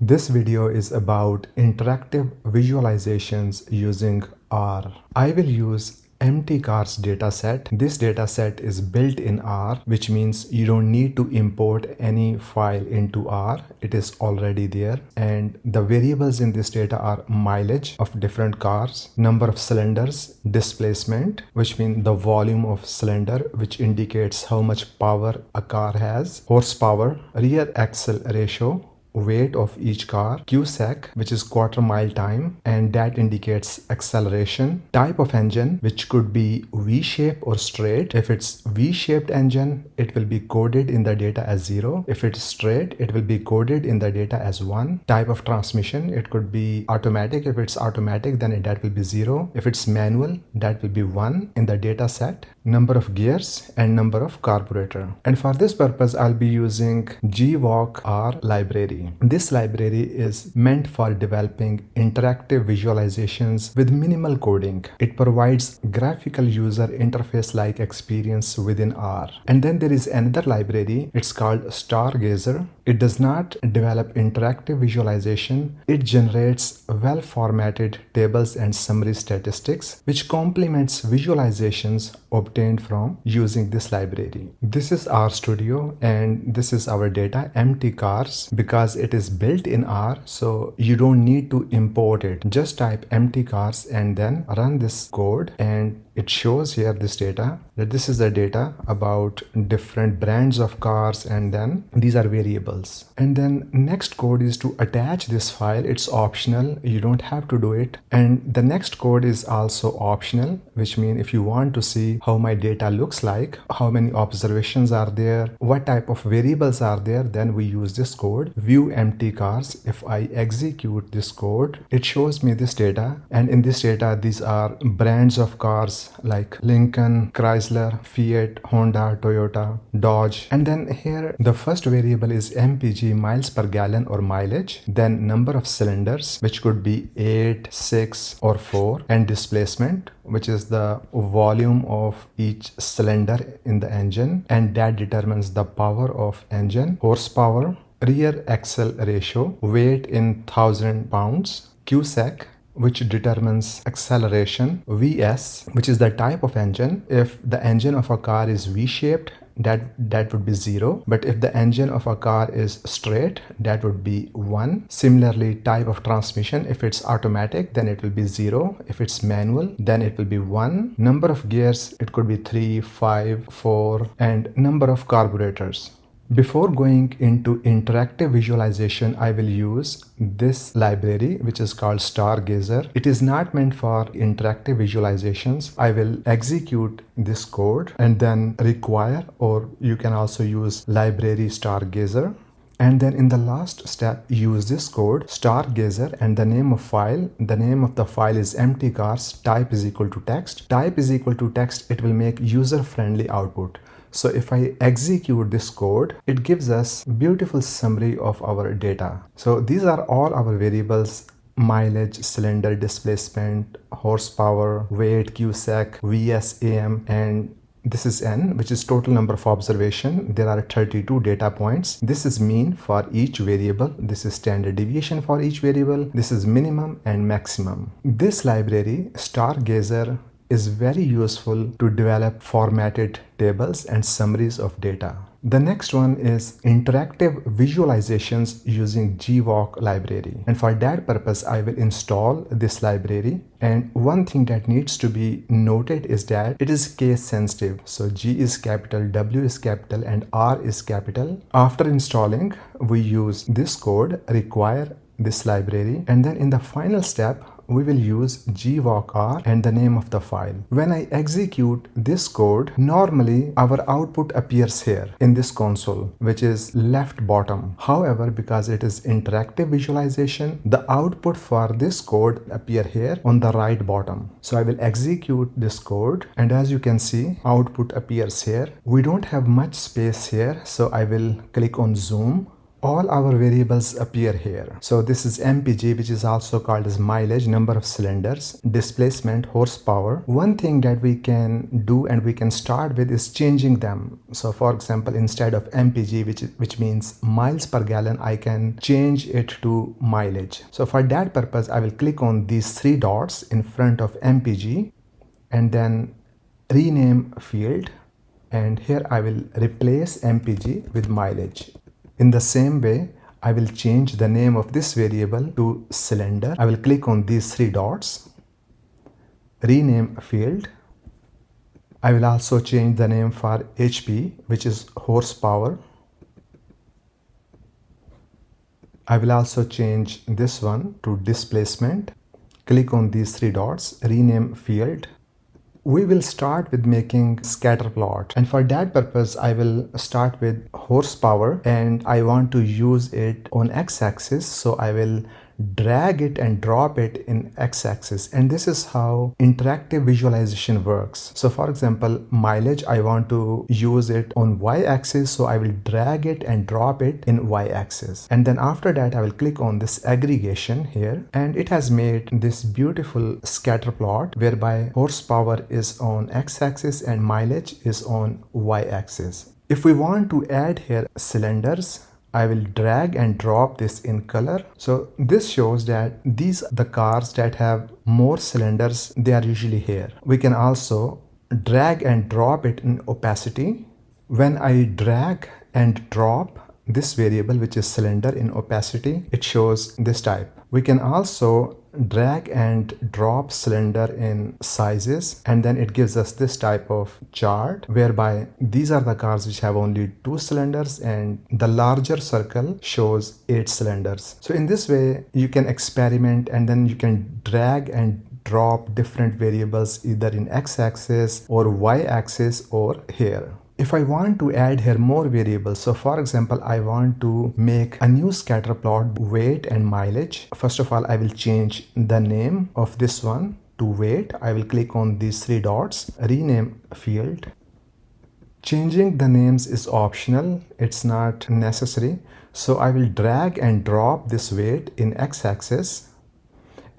This video is about interactive visualizations using R. I will use MTCars dataset. This dataset is built in R, which means you don't need to import any file into R. It is already there. And the variables in this data are mileage of different cars, number of cylinders, displacement, which means the volume of cylinder, which indicates how much power a car has, horsepower, rear axle ratio, weight of each car, QSEC, which is quarter mile time, and that indicates acceleration, type of engine, which could be V-shaped or straight. If it's V-shaped engine, it will be coded in the data as 0. If it's straight, it will be coded in the data as 1. Type of transmission, it could be automatic. If it's automatic, then that will be 0. If it's manual, that will be 1 in the data set. Number of gears and number of carburetor. And for this purpose, I'll be using GWalk R library. This library is meant for developing interactive visualizations with minimal coding. It provides graphical user interface-like experience within R. And then there is another library. It's called Stargazer. It does not develop interactive visualization. It generates well-formatted tables and summary statistics, which complements visualizations obtained from using this library. This is RStudio and this is our data, MTCars, because it is built in R, so you don't need to import it. Just type MTCars and then run this code, and it shows here this data, that this is the data about different brands of cars, and then these are variables. And then next code is to attach this file. It's optional, you don't have to do it. And the next code is also optional, which means if you want to see how my data looks like, how many observations are there, what type of variables are there, then we use this code, view MTCars. If I execute this code, it shows me this data, and in this data these are brands of cars like Lincoln, Chrysler, Fiat, Honda, Toyota, Dodge. And then here the first variable is MPG, miles per gallon or mileage, then number of cylinders, which could be 8, 6 or 4, and displacement, which is the volume of each cylinder in the engine, and that determines the power of engine, horsepower, rear axle ratio, weight in 1000 pounds, QSEC, which determines acceleration, VS, which is the type of engine. If the engine of a car is V-shaped, that would be 0. But if the engine of a car is straight, that would be 1. Similarly, type of transmission, if it's automatic, then it will be 0. If it's manual, then it will be 1. Number of gears, it could be 3, 5, 4, and number of carburetors. Before going into interactive visualization, I will use this library, which is called Stargazer. It is not meant for interactive visualizations. I will execute this code and then require, or you can also use library Stargazer. And then in the last step, use this code, Stargazer, and the name of file. The name of the file is MTCars, type is equal to text. Type is equal to text, it will make user-friendly output. So if I execute this code, it gives us beautiful summary of our data. So these are all our variables: mileage, cylinder displacement, horsepower, weight, QSEC, VSAM, and this is N, which is total number of observation. There are 32 data points. This is mean for each variable. This is standard deviation for each variable. This is minimum and maximum. This library, Stargazer, is very useful to develop formatted tables and summaries of data. The next one is interactive visualizations using GWalk library. And for that purpose, I will install this library. And one thing that needs to be noted is that it is case sensitive. So G is capital, W is capital, and R is capital. After installing, we use this code, require this library. And then in the final step, we will use GWalk R and the name of the file. When I execute this code, normally our output appears here in this console, which is left bottom. However, because it is interactive visualization, the output for this code appear here on the right bottom. So I will execute this code, and as you can see, output appears here. We don't have much space here, so I will click on zoom. all our variables appear here. So this is MPG, which is also called as mileage, number of cylinders, displacement, horsepower. One thing that we can do and we can start with is changing them. So for example, instead of MPG, which means miles per gallon, I can change it to mileage. So for that purpose, I will click on these three dots in front of MPG and then rename field. And here I will replace MPG with mileage. In the same way, I will change the name of this variable to cylinder. I will click on these three dots, rename field. I will also change the name for HP, which is horsepower. I will also change this one to displacement. Click on these three dots, rename field. We will start with making scatter plot, and for that purpose I will start with horsepower and I want to use it on x-axis, so I will drag it and drop it in x-axis, and this is how interactive visualization works. So for example, mileage, I want to use it on y-axis, so I will drag it and drop it in y-axis, and then after that I will click on this aggregation here, and it has made this beautiful scatter plot whereby horsepower is on x-axis and mileage is on y-axis. If we want to add here cylinders, I will drag and drop this in color. So this shows that these are the cars that have more cylinders, they are usually here. We can also drag and drop it in opacity. When I drag and drop this variable, which is cylinder, in opacity, it shows this type. We can also drag and drop cylinder in sizes, and then it gives us this type of chart whereby these are the cars which have only 2 cylinders and the larger circle shows 8 cylinders. So in this way you can experiment, and then you can drag and drop different variables either in x-axis or y-axis or here. If I want to add here more variables, so for example, I want to make a new scatter plot, weight and mileage. First of all, I will change the name of this one to weight. I will click on these three dots, rename field. Changing the names is optional, it's not necessary. So I will drag and drop this weight in x-axis,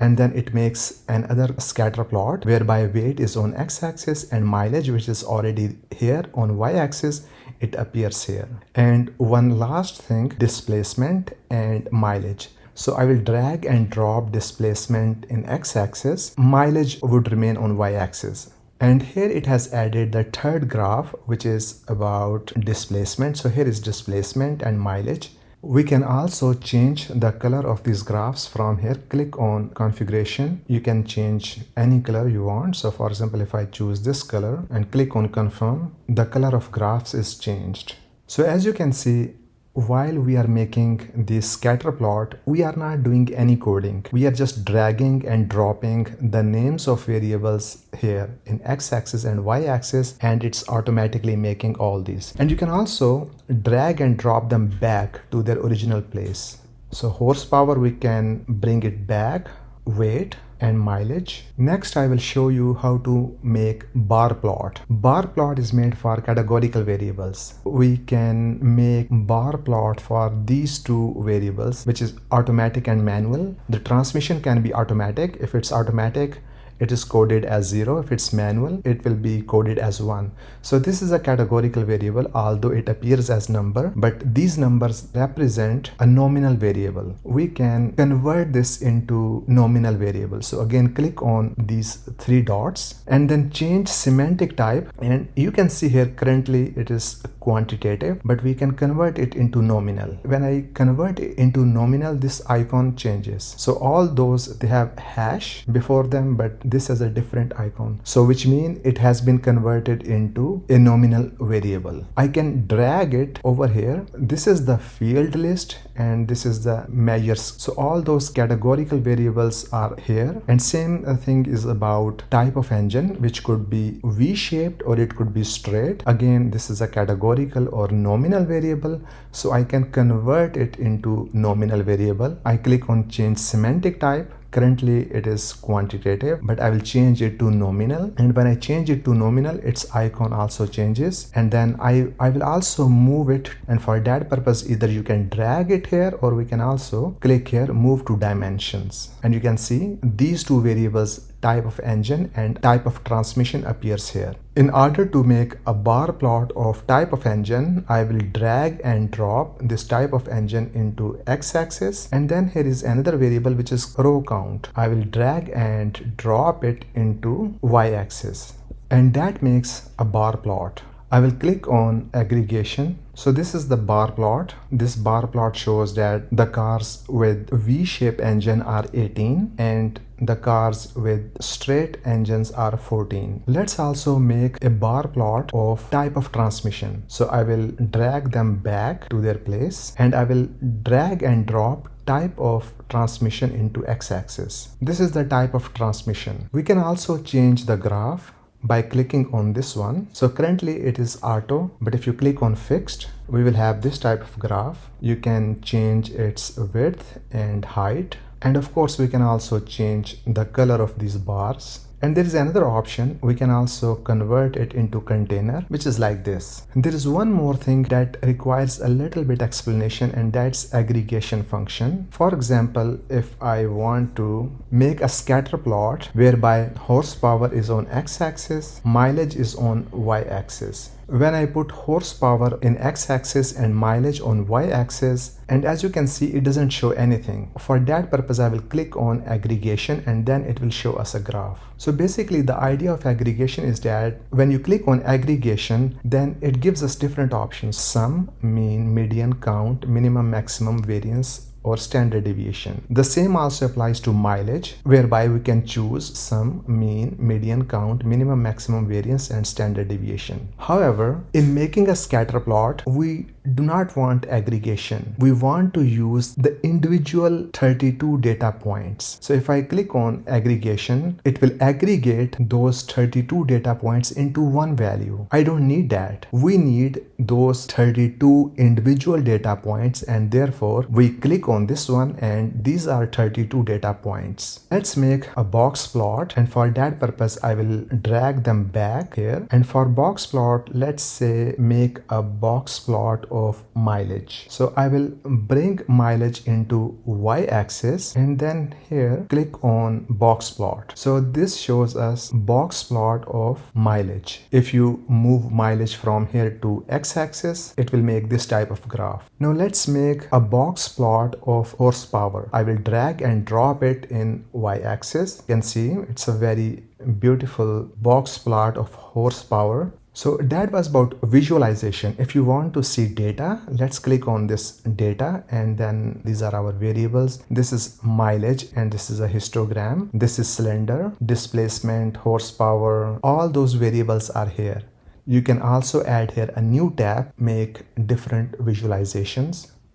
and then it makes another scatter plot whereby weight is on x-axis and mileage, which is already here on y-axis, it appears here. And one last thing, displacement and mileage. So I will drag and drop displacement in x-axis, mileage would remain on y-axis. And here it has added the third graph, which is about displacement. So here is displacement and mileage. We can also change the color of these graphs from here. Click on configuration. You can change any color you want. So for example, if I choose this color and click on confirm, the color of graphs is changed. So as you can see, while we are making this scatter plot, we are not doing any coding. We are just dragging and dropping the names of variables here in x-axis and y-axis, and it's automatically making all these. And you can also drag and drop them back to their original place. So horsepower, we can bring it back, weight and mileage. Next, I will show you how to make bar plot. Bar plot is made for categorical variables. We can make bar plot for these two variables, which is automatic and manual. The transmission can be automatic. If it's automatic, it is coded as 0. If it's manual, it will be coded as 1. So this is a categorical variable, although it appears as number, but these numbers represent a nominal variable. We can convert this into nominal variable. So again, click on these three dots and then change semantic type, and you can see here currently it is quantitative, but we can convert it into nominal. When I convert it into nominal, this icon changes. So all those, they have hash before them, but this has a different icon, so which means it has been converted into a nominal variable. I can drag it over here. This is the field list and this is the measures. So all those categorical variables are here, and same thing is about type of engine, which could be V-shaped or it could be straight. Again, this is a categorical or nominal variable, so I can convert it into nominal variable. I click on change semantic type, Currently it is quantitative, but I will change it to nominal, and when I change it to nominal, its icon also changes, and then I will also move it, and for that purpose either you can drag it here or we can also click here, move to dimensions, and you can see these two variables, type of engine and type of transmission, appears here. In order to make a bar plot of type of engine, I will drag and drop this type of engine into x-axis, and then here is another variable which is row count. I will drag and drop it into y-axis, and that makes a bar plot. I will click on aggregation. So this is the bar plot. This bar plot shows that the cars with V-shape engine are 18 and the cars with straight engines are 14. Let's also make a bar plot of type of transmission. So I will drag them back to their place, and I will drag and drop type of transmission into x-axis. This is the type of transmission. We can also change the graph by clicking on this one. So currently it is auto, but if you click on fixed, we will have this type of graph. You can change its width and height, and of course we can also change the color of these bars. And there is another option, we can also convert it into container, which is like this. And there is one more thing that requires a little bit explanation, and that's aggregation function. For example, if I want to make a scatter plot whereby horsepower is on x-axis, mileage is on y-axis. When I put horsepower in x-axis and mileage on y-axis, and as you can see, it doesn't show anything. For that purpose, I will click on aggregation, and then it will show us a graph. So basically the idea of aggregation is that when you click on aggregation, then it gives us different options: sum, mean, median, count, minimum, maximum, variance, or standard deviation. The same also applies to mileage, whereby we can choose sum, mean, median, count, minimum, maximum, variance, and standard deviation. However, in making a scatter plot, we do not want aggregation. We want to use the individual 32 data points. So if I click on aggregation, it will aggregate those 32 data points into one value. I don't need that. We need those 32 individual data points, and therefore we click on this one, and these are 32 data points. Let's make a box plot, and for that purpose I will drag them back here, and for box plot, let's say make a box plot of mileage. So I will bring mileage into y-axis, and then here click on box plot. So this shows us box plot of mileage. If you move mileage from here to x-axis, it will make this type of graph. Now let's make a box plot of horsepower. I will drag and drop it in y-axis. You can see it's a very beautiful box plot of horsepower. So that was about visualization. If you want to see data, let's click on this data, and then these are our variables. This is mileage, and this is a histogram. This is cylinder, displacement, horsepower. All those variables are here. You can also add here a new tab, make different visualizations.